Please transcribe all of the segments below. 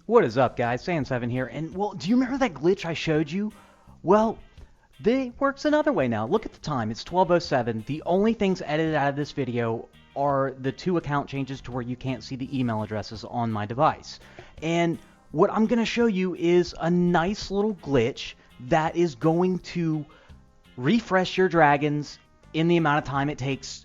What is up, guys? Sand7 here, and well, do you remember that glitch I showed you? Well, it works another way now. Look at the time, it's 12:07. The only things edited out of this video are the 2 account changes to where you can't see the email addresses on my device. And what I'm going to show you is a nice little glitch that is going to refresh your dragons in the amount of time it takes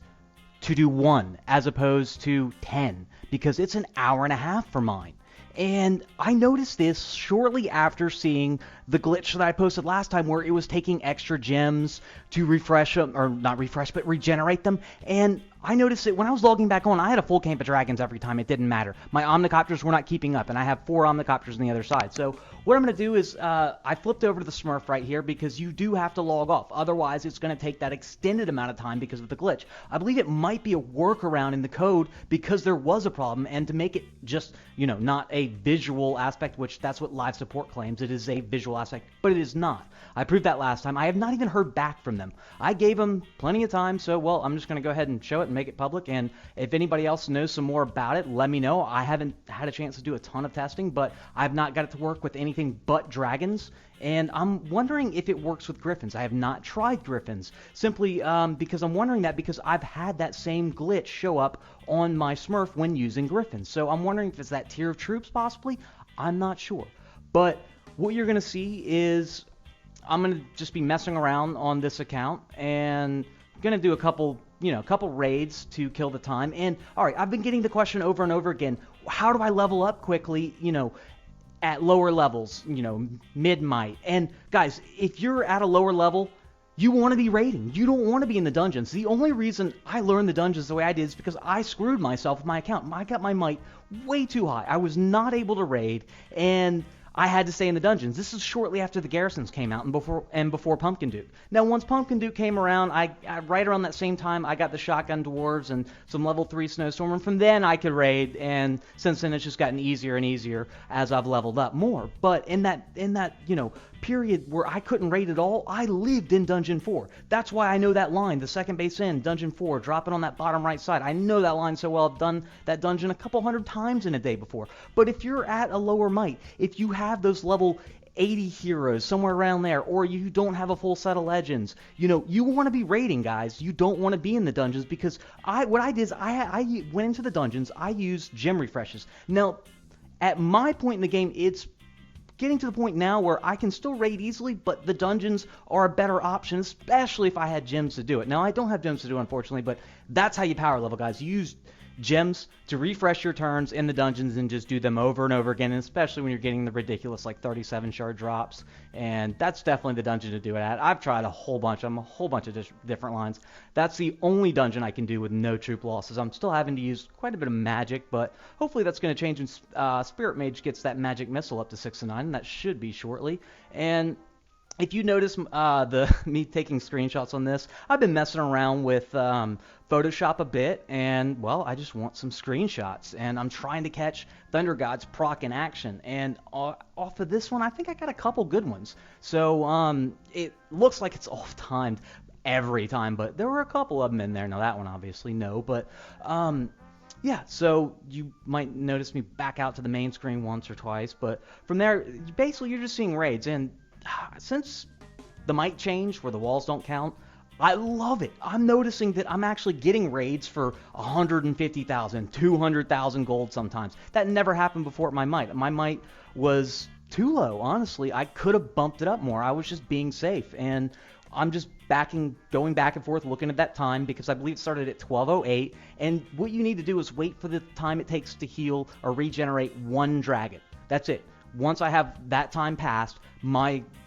to do 1 as opposed to 10, because it's an hour and a half for mine. And I noticed this shortly after seeing the glitch that I posted last time where it was taking extra gems to refresh them, or not refresh, but regenerate them. And I noticed that when I was logging back on, I had a full camp of dragons every time. It didn't matter. My omnicopters were not keeping up, and I have 4 omnicopters on the other side. So what I'm going to do is I flipped over to the smurf right here because you do have to log off. Otherwise, it's going to take that extended amount of time because of the glitch. I believe it might be a workaround in the code because there was a problem, and to make it just, you know, not a visual aspect, which that's what live support claims. It is a visual aspect, but it is not. I proved that last time. I have not even heard back from them. I gave them plenty of time, so, well, I'm just going to go ahead and show it and make it public, and if anybody else knows some more about it, let me know. I haven't had a chance to do a ton of testing, but I've not got it to work with anything but dragons, and I'm wondering if it works with griffins. I have not tried griffins, simply because I'm wondering that because I've had that same glitch show up on my smurf when using griffins, so I'm wondering if it's that tier of troops possibly. I'm not sure, but what you're going to see is I'm going to just be messing around on this account and going to do a couple raids to kill the time. And all right, I've been getting the question over and over again, how do I level up quickly, at lower levels, mid-might? And guys, if you're at a lower level, you want to be raiding. You don't want to be in the dungeons. The only reason I learned the dungeons the way I did is because I screwed myself with my account. I got my might way too high. I was not able to raid, and I had to stay in the dungeons. This is shortly after the garrisons came out and before Pumpkin Duke. Now, once Pumpkin Duke came around, I right around that same time, I got the shotgun dwarves and some level 3 snowstorm, and from then I could raid. And since then, it's just gotten easier and easier as I've leveled up more. But in that period where I couldn't raid at all, I lived in Dungeon 4. That's why I know that line, the second base in, Dungeon 4, dropping on that bottom right side. I know that line so well. I've done that dungeon a couple hundred times in a day before. But if you're at a lower might, if you have those level 80 heroes, somewhere around there, or you don't have a full set of legends, you want to be raiding, guys. You don't want to be in the dungeons, because what I did is I went into the dungeons, I used gem refreshes. Now, at my point in the game, it's getting to the point now where I can still raid easily, but the dungeons are a better option, especially if I had gems to do it. Now, I don't have gems to do it, unfortunately, but that's how you power level, guys. You use gems to refresh your turns in the dungeons and just do them over and over again, and especially when you're getting the ridiculous 37 shard drops, and that's definitely the dungeon to do it at. I've tried a whole bunch of different lines. That's the only dungeon I can do with no troop losses. I'm still having to use quite a bit of magic, but hopefully that's going to change when Spirit Mage gets that magic missile up to 6 to 9, and that should be shortly. And if you notice me taking screenshots on this, I've been messing around with Photoshop a bit, and, well, I just want some screenshots, and I'm trying to catch Thunder God's proc in action, and off of this one, I think I got a couple good ones. So it looks like it's off-timed every time, but there were a couple of them in there. Now, that one, obviously, no, but yeah, so you might notice me back out to the main screen once or twice, but from there, basically, you're just seeing raids, and since the might change where the walls don't count, I love it. I'm noticing that I'm actually getting raids for 150,000, 200,000 gold sometimes. That never happened before at my might. My might was too low, honestly. I could have bumped it up more. I was just being safe, and I'm just going back and forth looking at that time, because I believe it started at 12:08, and what you need to do is wait for the time it takes to heal or regenerate 1 dragon. That's it. Once I have that time passed,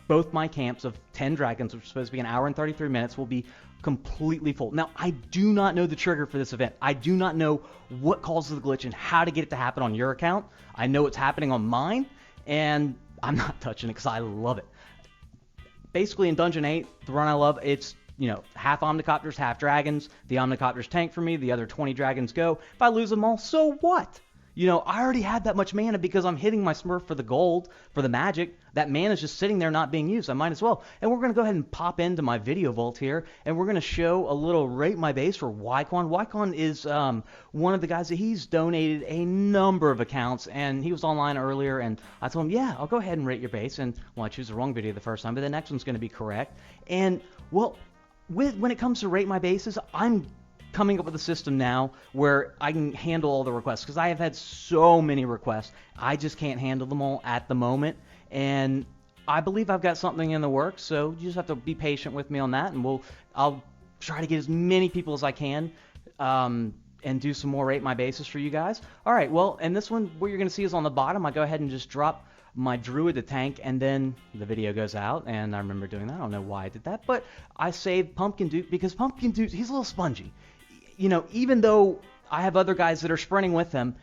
both my camps of 10 dragons, which are supposed to be an hour and 33 minutes, will be completely full. Now, I do not know the trigger for this event. I do not know what causes the glitch and how to get it to happen on your account. I know it's happening on mine, and I'm not touching it because I love it. Basically, in Dungeon 8, the run I love, it's half Omnicopters, half dragons. The Omnicopters tank for me. The other 20 dragons go. If I lose them all, so what? You know, I already had that much mana because I'm hitting my Smurf for the gold, for the magic. That mana is just sitting there not being used. I might as well. And we're going to go ahead and pop into my video vault here, and we're going to show a little rate my base for Wycon. Wycon is one of the guys that he's donated a number of accounts, and he was online earlier, and I told him, yeah, I'll go ahead and rate your base. And, well, I choose the wrong video the first time, but the next one's going to be correct. And, well, when it comes to rate my bases, I'm coming up with a system now where I can handle all the requests, because I have had so many requests. I just can't handle them all at the moment, and I believe I've got something in the works, so you just have to be patient with me on that, and I'll try to get as many people as I can and do some more rate my bases for you guys. All right, well, and this one, what you're going to see is on the bottom. I go ahead and just drop my druid to tank, and then the video goes out, and I remember doing that. I don't know why I did that, but I saved Pumpkin Duke because Pumpkin Duke, he's a little spongy. You know, even though I have other guys that are sprinting with him,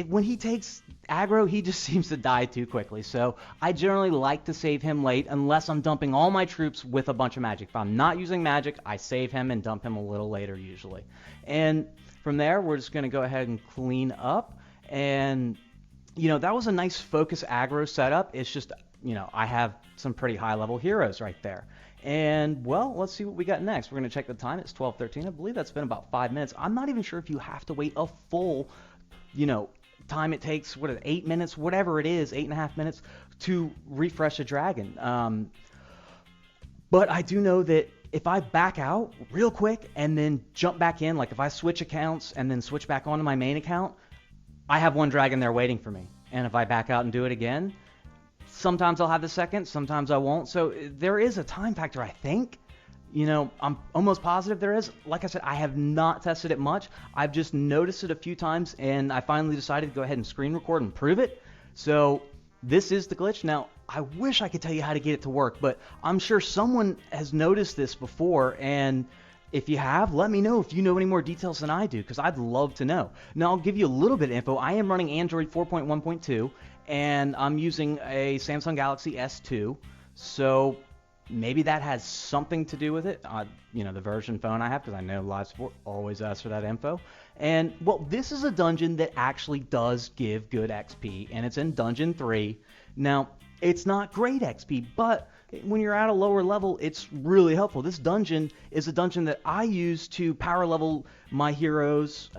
when he takes aggro, he just seems to die too quickly. So I generally like to save him late unless I'm dumping all my troops with a bunch of magic. If I'm not using magic, I save him and dump him a little later usually. And from there, we're just going to go ahead and clean up. And, you know, that was a nice focus aggro setup. It's just, you know, I have some pretty high level heroes right there. And, well, let's see what we got next. We're going to check the time. It's 12:13. I believe that's been about 5 minutes. I'm not even sure if you have to wait a full, you know, time it takes, 8 minutes, whatever it is, 8.5 minutes to refresh a dragon. But I do know that if I back out real quick and then jump back in, like if I switch accounts and then switch back onto my main account, I have one dragon there waiting for me. And if I back out and do it again, sometimes I'll have the second, sometimes I won't. So there is a time factor, I think. You know, I'm almost positive there is. Like I said, I have not tested it much. I've just noticed it a few times, and I finally decided to go ahead and screen record and prove it. So this is the glitch. Now, I wish I could tell you how to get it to work, but I'm sure someone has noticed this before, and if you have, let me know if you know any more details than I do, because I'd love to know. Now, I'll give you a little bit of info. I am running Android 4.1.2, and I'm using a Samsung Galaxy S2, so maybe that has something to do with it. You know, the version phone I have, because I know live support always asks for that info. And, well, this is a dungeon that actually does give good XP, and it's in Dungeon 3. Now, it's not great XP, but when you're at a lower level, it's really helpful. This dungeon is a dungeon that I use to power level my heroes,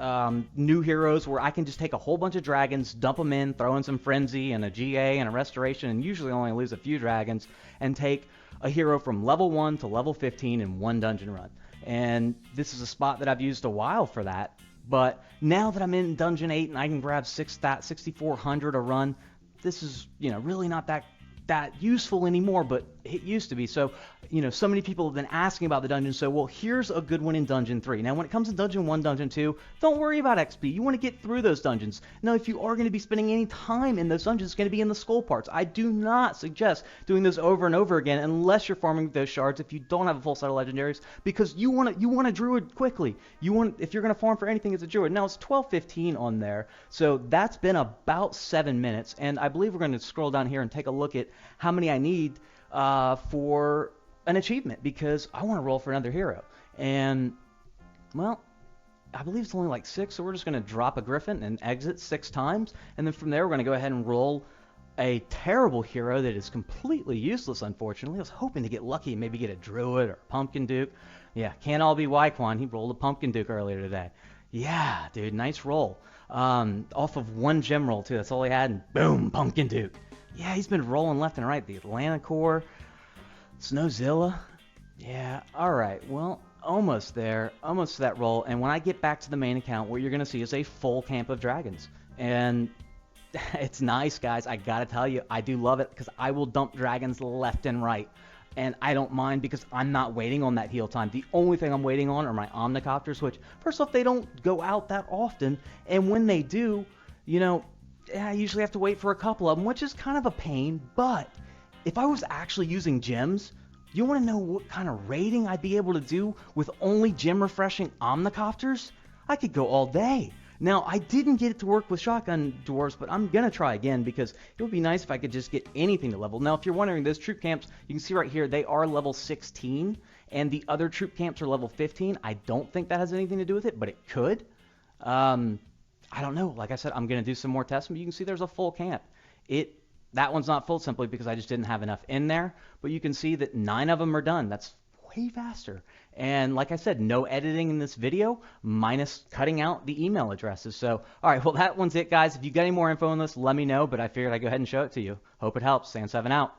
new heroes, where I can just take a whole bunch of dragons, dump them in, throw in some Frenzy and a GA and a Restoration, and usually only lose a few dragons, and take a hero from level 1 to level 15 in one dungeon run. And this is a spot that I've used a while for that, but now that I'm in Dungeon 8 and I can grab 6,400 a run, this is, you know, really not that useful anymore, but it used to be. So, you know, so many people have been asking about the dungeon, so, well, here's a good one in Dungeon 3. Now, when it comes to Dungeon 1, Dungeon 2, don't worry about XP. You want to get through those dungeons. Now, if you are going to be spending any time in those dungeons, it's going to be in the skull parts. I do not suggest doing those over and over again unless you're farming those shards if you don't have a full set of legendaries, because you want a druid quickly. If you're going to farm for anything, it's a druid. Now, it's 12:15 on there, so that's been about 7 minutes, and I believe we're going to scroll down here and take a look at how many I need for an achievement, because I want to roll for another hero. And, well, I believe it's only like 6, so we're just going to drop a Griffin and exit 6 times, and then from there we're going to go ahead and roll a terrible hero that is completely useless, unfortunately. I was hoping to get lucky and maybe get a Druid or a Pumpkin Duke. Yeah, can't all be Wyquan. He rolled a Pumpkin Duke earlier today. Yeah, dude, nice roll. Off of one gem roll, too. That's all he had, and boom, Pumpkin Duke. Yeah, he's been rolling left and right. The Atlanta Core, Snowzilla. Yeah, all right. Well, almost there. Almost to that roll. And when I get back to the main account, what you're going to see is a full camp of dragons. And it's nice, guys. I got to tell you, I do love it, because I will dump dragons left and right. And I don't mind, because I'm not waiting on that heal time. The only thing I'm waiting on are my Omnicopters, which, first off, they don't go out that often. And when they do, you know, I usually have to wait for a couple of them, which is kind of a pain. But if I was actually using gems, you want to know what kind of raiding I'd be able to do with only gem refreshing Omnicopters? I could go all day. Now, I didn't get it to work with Shotgun Dwarves, but I'm going to try again, because it would be nice if I could just get anything to level. Now, if you're wondering, those troop camps, you can see right here, they are level 16, and the other troop camps are level 15. I don't think that has anything to do with it, but it could. I don't know. Like I said, I'm going to do some more tests, but you can see there's a full camp. That one's not full simply because I just didn't have enough in there, but you can see that 9 of them are done. That's way faster. And like I said, no editing in this video, minus cutting out the email addresses. So, all right, well, that one's it, guys. If you got any more info on this, let me know, but I figured I'd go ahead and show it to you. Hope it helps. Sam7 out.